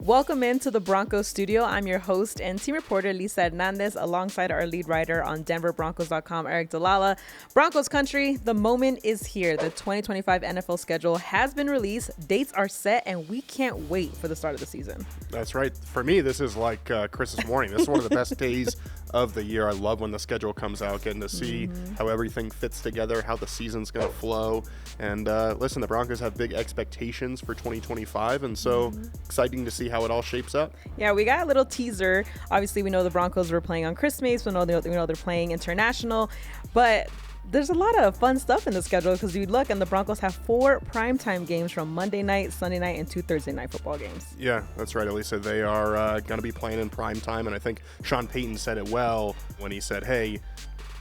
Welcome into the Broncos studio. I'm your host and team reporter, Elisa Hernandez, alongside our lead writer on DenverBroncos.com, Aric DiLalla. Broncos country, the moment is here. The 2025 NFL schedule has been released. Dates are set, and we can't wait for the start of the season. That's right. For me, this is like Christmas morning. This is one of the best days of the year. I love when the schedule comes out, getting to see how everything fits together, how the season's going to flow. And listen, the Broncos have big expectations for 2025, and so exciting to see how it all shapes up. Yeah, we got a little teaser. Obviously, we know the Broncos were playing on Christmas. We know they're playing international, but there's a lot of fun stuff in the schedule because you look and the Broncos have 4 primetime games from Monday night, Sunday night, and 2 Thursday night football games. Yeah, that's right, Elisa. They are going to be playing in primetime, and I think Sean Payton said it well when he said, hey,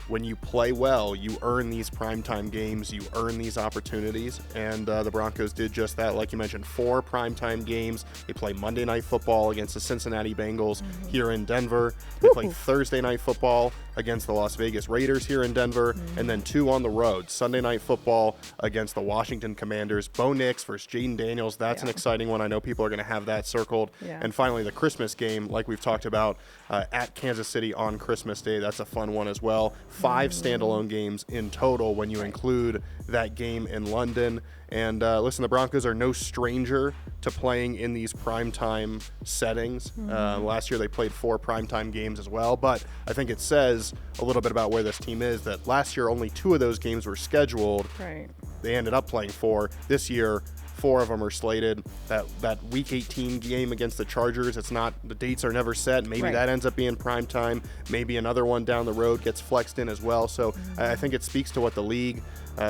when you play well, you earn these primetime games, you earn these opportunities, and the Broncos did just that. Like you mentioned, 4 primetime games. They play Monday Night Football against the Cincinnati Bengals here in Denver. They play Thursday Night Football against the Las Vegas Raiders here in Denver, and then 2 on the road. Sunday Night Football against the Washington Commanders. Bo Nix versus Jaden Daniels. That's an exciting one. I know people are going to have that circled. Yeah. And finally, the Christmas game, like we've talked about, at Kansas City on Christmas Day. That's a fun one as well. 5 standalone games in total when you include that game in London. And listen, the Broncos are no stranger to playing in these primetime settings. Last year they played 4 primetime games as well, but I think it says a little bit about where this team is that last year only 2 of those games were scheduled. Right. They ended up playing 4. This year, 4 of them are slated. That Week 18 game against the Chargers, the dates are never set. Maybe that ends up being prime time. Maybe another one down the road gets flexed in as well. So I think it speaks to what the league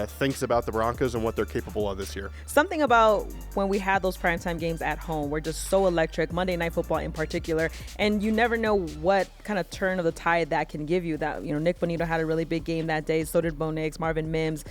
thinks about the Broncos and what they're capable of this year. Something about when we had those primetime games at home were just so electric, Monday Night Football in particular, and you never know what kind of turn of the tide that can give you. That, Nick Bonito had a really big game that day, so did Bo Nix, Marvin Mims.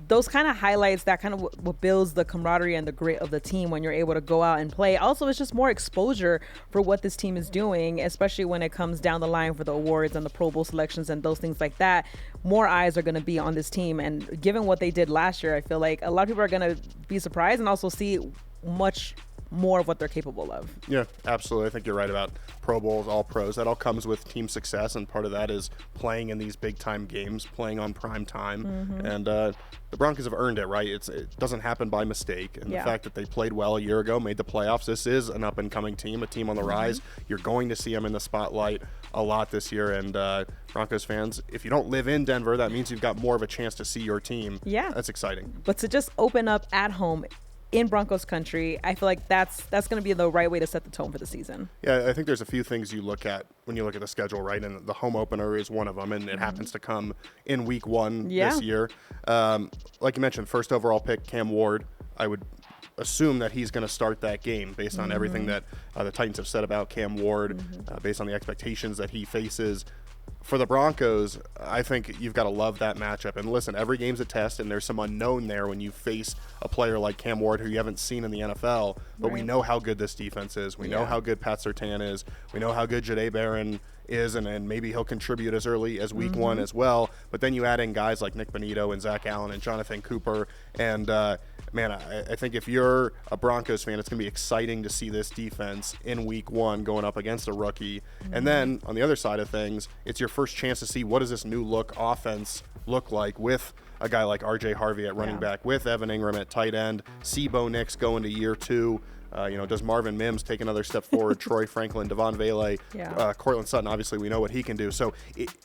Those kind of highlights, that kind of what builds the camaraderie and the grit of the team when you're able to go out and play. Also, it's just more exposure for what this team is doing, especially when it comes down the line for the awards and the Pro Bowl selections and those things like that. More eyes are going to be on this team. And given what they did last year, I feel like a lot of people are going to be surprised and also see much more of what they're capable of. Yeah, absolutely. I think you're right about Pro Bowls, all pros. That all comes with team success, and part of that is playing in these big time games, playing on prime time. And the Broncos have earned it, right? It doesn't happen by mistake. And the fact that they played well a year ago, made the playoffs, this is an up and coming team, a team on the rise. You're going to see them in the spotlight a lot this year. And Broncos fans, if you don't live in Denver, that means you've got more of a chance to see your team. Yeah. That's exciting. But to just open up at home in Broncos country, I feel like that's going to be the right way to set the tone for the season. Yeah, I think there's a few things you look at when you look at the schedule, right? And the home opener is one of them, and it happens to come in week 1 this year. Like you mentioned, first overall pick, Cam Ward. I would assume that he's going to start that game based on everything that the Titans have said about Cam Ward, based on the expectations that he faces. For the Broncos, I think you've got to love that matchup. And listen, every game's a test, and there's some unknown there when you face a player like Cam Ward who you haven't seen in the NFL. But we know how good this defense is. We know how good Pat Surtain is. We know how good Jahdae Barron is, and maybe he'll contribute as early as week 1 as well. But then you add in guys like Nick Bonito and Zach Allen and Jonathan Cooper. And, man, I think if you're a Broncos fan, it's going to be exciting to see this defense in week 1 going up against a rookie. And then on the other side of things, it's your first chance to see what does this new look offense look like with a guy like RJ Harvey at running back, with Evan Ingram at tight end, see Bo Nix go into year 2. Does Marvin Mims take another step forward? Troy Franklin, Devon Vele, Cortland Sutton, obviously we know what he can do. So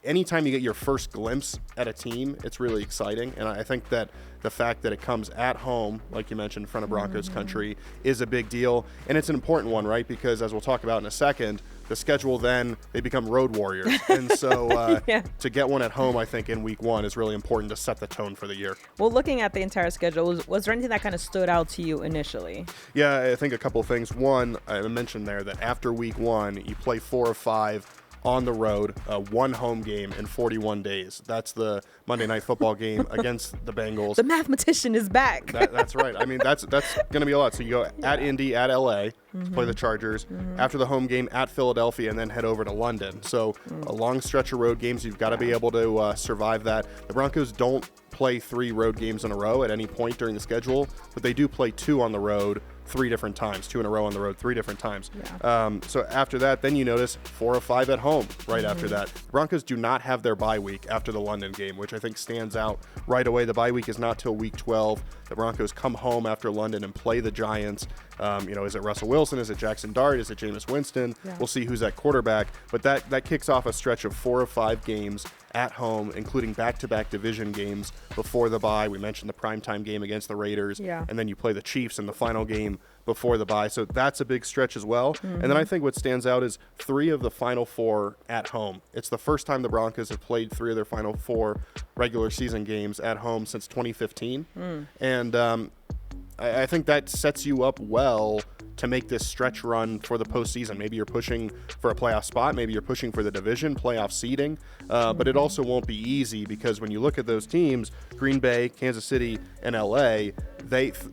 anytime you get your first glimpse at a team, it's really exciting. And I think that the fact that it comes at home, like you mentioned, in front of Broncos country, is a big deal. And it's an important one, right? Because as we'll talk about in a second, the schedule then, they become road warriors. And so to get one at home, I think, in week 1 is really important to set the tone for the year. Well, looking at the entire schedule, was there anything that kind of stood out to you initially? Yeah, I think a couple of things. One, I mentioned there that after week 1, you play 4 of 5 on the road, 1 home game in 41 days. That's the Monday Night Football game against the Bengals. The mathematician is back. That's right. I mean, that's going to be a lot. So you go at Indy, at LA, to play the Chargers. After the home game, at Philadelphia, and then head over to London. So a long stretch of road games. You've got to be able to survive that. The Broncos don't play 3 road games in a row at any point during the schedule, but they do play 2 on the road 3 different times, 2 in a row on the road, 3 different times. Yeah. So after that, then you notice 4 of 5 at home right after that. The Broncos do not have their bye week after the London game, which I think stands out right away. The bye week is not till week 12. The Broncos come home after London and play the Giants. Is it Russell Wilson? Is it Jackson Dart? Is it Jameis Winston? Yeah. We'll see who's at quarterback. But that kicks off a stretch of 4 of 5 games at home, including back-to-back division games before the bye. We mentioned the primetime game against the Raiders, and then you play the Chiefs in the final game before the bye. So that's a big stretch as well. And then I think what stands out is 3 of the final 4 at home. It's the first time the Broncos have played 3 of their final 4 regular season games at home since 2015. And I think that sets you up well to make this stretch run for the postseason. Maybe you're pushing for a playoff spot. Maybe you're pushing for the division, playoff seeding. But it also won't be easy because when you look at those teams, Green Bay, Kansas City, and LA,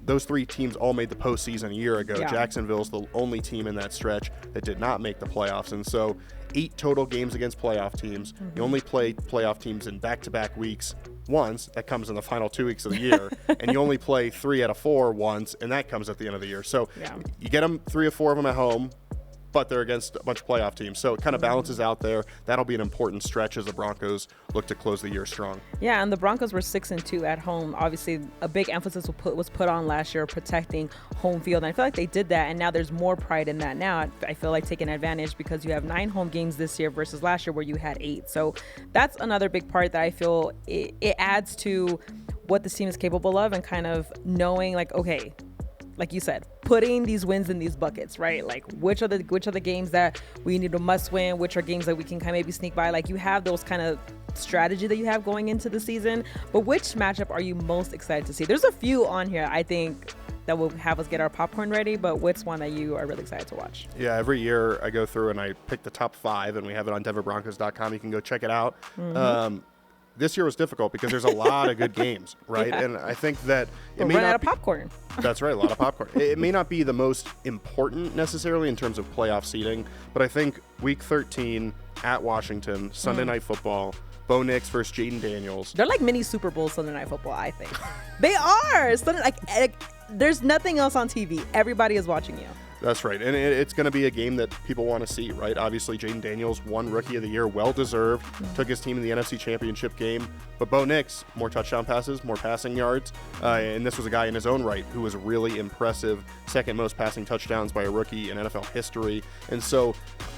those 3 teams all made the postseason a year ago. Yeah. Jacksonville's the only team in that stretch that did not make the playoffs. And so 8 total games against playoff teams. You only play playoff teams in back-to-back weeks once. That comes in the final 2 weeks of the year. And you only play 3 out of 4 once, and that comes at the end of the year. So you get them 3 or 4 of them at home, but they're against a bunch of playoff teams. So it kind of balances out there. That'll be an important stretch as the Broncos look to close the year strong. Yeah, and the Broncos were 6-2 at home. Obviously, a big emphasis was put on last year protecting home field. And I feel like they did that, and now there's more pride in that now. I feel like taking advantage because you have 9 home games this year versus last year where you had 8. So that's another big part that I feel it adds to what this team is capable of and kind of knowing, like, okay, like you said, putting these wins in these buckets, right? Like which are the games that we need to must win, which are games that we can kind of maybe sneak by. Like you have those kind of strategy that you have going into the season, but which matchup are you most excited to see? There's a few on here, I think, that will have us get our popcorn ready, but what's one that you are really excited to watch? Yeah, every year I go through and I pick the top 5, and we have it on denverbroncos.com. You can go check it out. This year was difficult because there's a lot of good games, right? Yeah. And I think that it may not out of popcorn. That's right, a lot of popcorn. It may not be the most important necessarily in terms of playoff seeding, but I think Week 13 at Washington, Sunday Night Football, Bo Nix versus Jaden Daniels. They're like mini Super Bowl Sunday Night Football, I think. They are. There's nothing else on TV. Everybody is watching you. That's right. And it's going to be a game that people want to see, right? Obviously, Jaden Daniels won Rookie of the Year, well-deserved, took his team in the NFC Championship game. But Bo Nix, more touchdown passes, more passing yards. And this was a guy in his own right who was really impressive, second most passing touchdowns by a rookie in NFL history. And so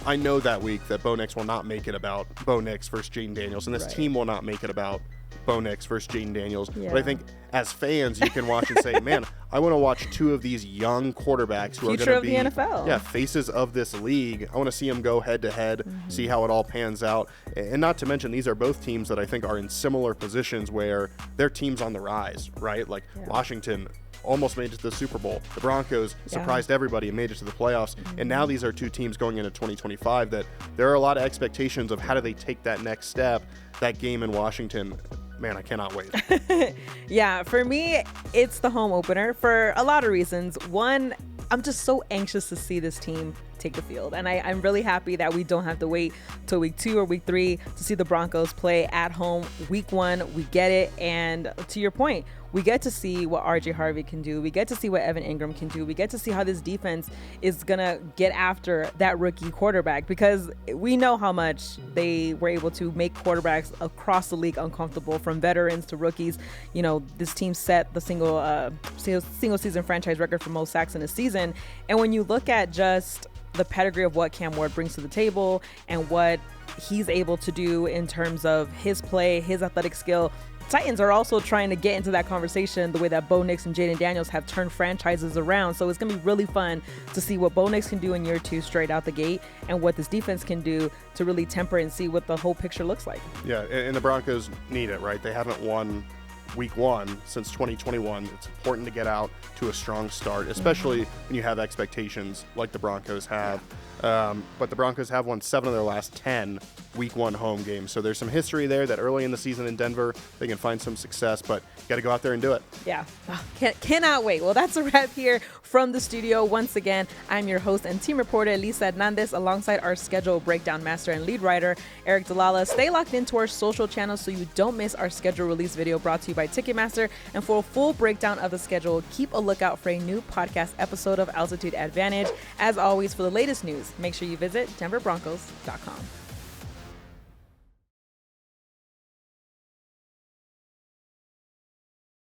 I know that week that Bo Nix will not make it about Bo Nix versus Jaden Daniels, and this team will not make it about Bo Nix versus Jaden Daniels. Yeah. But I think as fans, you can watch and say, man, I want to watch 2 of these young quarterbacks who future are going to be the NFL. Faces of this league. I want to see them go head to head, see how it all pans out. And not to mention, these are both teams that I think are in similar positions where their team's on the rise, right? Like Washington almost made it to the Super Bowl. The Broncos surprised everybody and made it to the playoffs. And now these are 2 teams going into 2025 that there are a lot of expectations of how do they take that next step. That game in Washington, man, I cannot wait. Yeah, for me, it's the home opener for a lot of reasons. One, I'm just so anxious to see this team take the field. And I'm really happy that we don't have to wait till week 2 or week 3 to see the Broncos play at home. Week 1, we get it. And to your point, we get to see what RJ Harvey can do. We get to see what Evan Ingram can do. We get to see how this defense is going to get after that rookie quarterback, because we know how much they were able to make quarterbacks across the league uncomfortable, from veterans to rookies. You know, this team set the single season franchise record for most sacks in a season. And when you look at just the pedigree of what Cam Ward brings to the table and what he's able to do in terms of his play, his athletic skill, Titans are also trying to get into that conversation the way that Bo Nix and Jaden Daniels have turned franchises around. So it's going to be really fun to see what Bo Nix can do in year 2 straight out the gate and what this defense can do to really temper and see what the whole picture looks like. Yeah, and the Broncos need it, right? They haven't won Week 1 since 2021. It's important to get out to a strong start, especially when you have expectations like the Broncos have. But the Broncos have won 7 of their last 10 Week 1 home games. So there's some history there that early in the season in Denver, they can find some success, but you got to go out there and do it. Yeah. Oh, cannot wait. Well, that's a wrap here from the studio. Once again, I'm your host and team reporter, Elisa Hernandez, alongside our schedule breakdown master and lead writer, Aric DiLalla. Stay locked into our social channels so you don't miss our schedule release video brought to you by Ticketmaster. And for a full breakdown of the schedule, keep a lookout for a new podcast episode of Altitude Advantage. As always, for the latest news, make sure you visit denverbroncos.com.